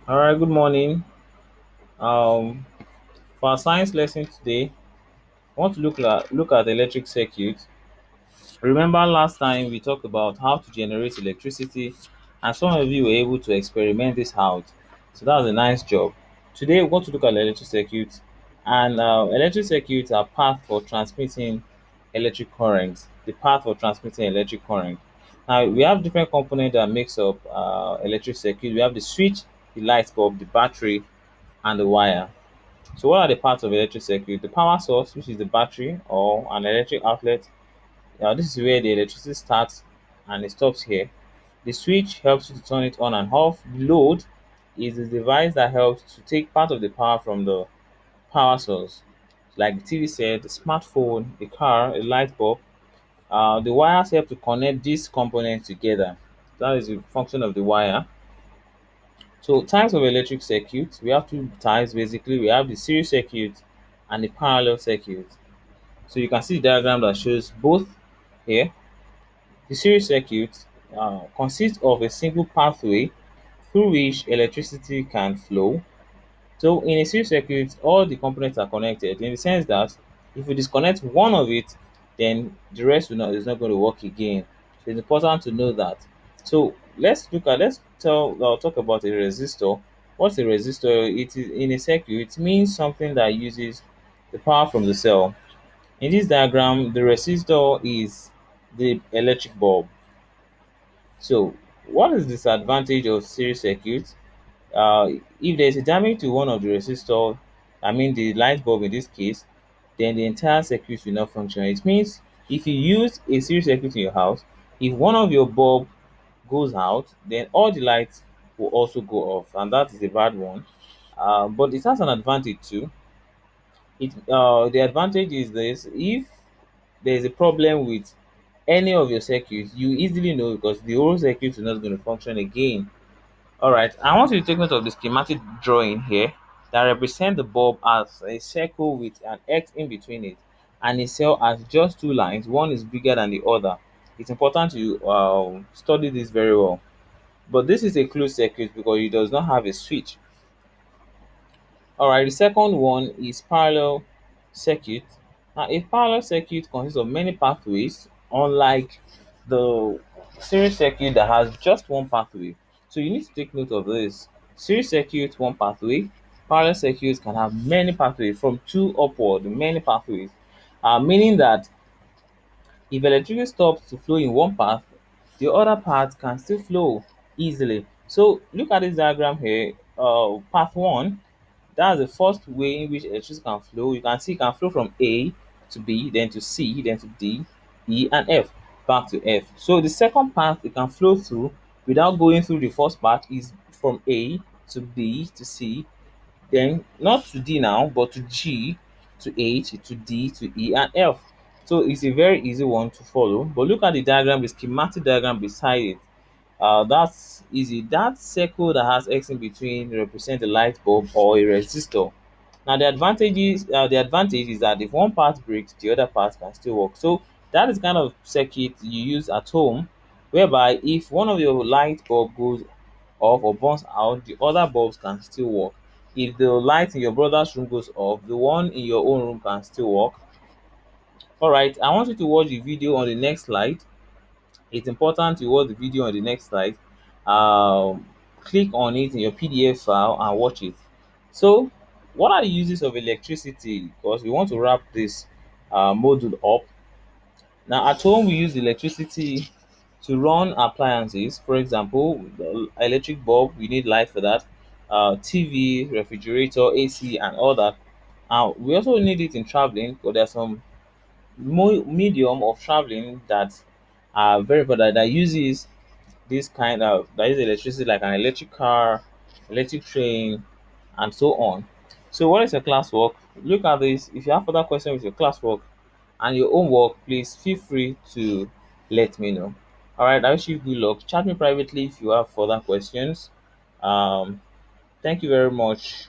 All right, good morning. For our science lesson today, I want to look at electric circuit. Remember last time we talked about how to generate electricity, and some of you were able to experiment this out. So that was a nice job. Today we want to look at electric circuits, and electric circuits are path for transmitting electric current. The path for transmitting electric current. Now we have different components that makes up electric circuit. We have the switch, the light bulb, the battery, and the wire. So what are the parts of electric circuit? The power source, which is the battery or an electric outlet. This is where the electricity starts and it stops here. The switch helps you to turn it on and off. The load is the device that helps to take part of the power from the power source, like the TV set, the smartphone, the car, a light bulb. The wires help to connect these components together. That is the function of the wire. So types of electric circuits, we have two types basically. We have the series circuit and the parallel circuit. So you can see the diagram that shows both here. The series circuit consists of a single pathway through which electricity can flow. So in a series circuit, all the components are connected in the sense that if you disconnect one of it, then the rest is not going to work again. So it's important to know that. So let's talk about a resistor. What's a resistor? It is in a circuit. It means something that uses the power from the cell. In this diagram, the resistor is the electric bulb. So what is the disadvantage of series circuit? If there's a damage to one of the resistor, I mean the light bulb in this case, then the entire circuit will not function. It means if you use a series circuit in your house, if one of your bulb goes out, then all the lights will also go off, and that is a bad one. But it has an advantage too. The advantage is this: if there's a problem with any of your circuits, you easily know because the whole circuit is not going to function again. All right, I want you to take note of the schematic drawing here that represent the bulb as a circle with an X in between it, and a cell as just two lines. One is bigger than the other. It's important to study this very well. But this is a closed circuit because it does not have a switch. All right, the second one is parallel circuit. Now, a parallel circuit consists of many pathways, unlike the series circuit that has just one pathway. So you need to take note of this. Series circuit, one pathway. Parallel circuits can have many pathways from two upward, many pathways. Meaning that if electricity stops to flow in one path, the other path can still flow easily. So look at this diagram here. Path one, that's the first way in which electricity can flow. You can see it can flow from A to B, then to C, then to D, E, and F, back to F. So the second path it can flow through without going through the first part is from A to B to C, then not to D now, but to G, to H, to D, to E, and F. So it's a very easy one to follow. But look at the diagram, the schematic diagram beside it. That's easy. That circle that has X in between represent a light bulb or a resistor. Now the advantage is that if one part breaks, the other part can still work. So that is kind of circuit you use at home, whereby if one of your light bulb goes off or burns out, the other bulbs can still work. If the light in your brother's room goes off, the one in your own room can still work. All right, I want you to watch the video on the next slide. It's important you watch the video on the next slide. Click on it in your PDF file and watch it. So, what are the uses of electricity? Because we want to wrap this module up. Now, at home, we use electricity to run appliances. For example, the electric bulb, we need light for that. TV, refrigerator, AC, and all that. We also need it in traveling because there's some medium of traveling that are very important that uses this kind of that use electricity like an electric car, electric train, and so on. So what is your classwork? Look at this. If you have further questions with your classwork and your homework, please feel free to let me know. All right, I wish you good luck. Chat me privately if you have further questions. Um, Thank you very much.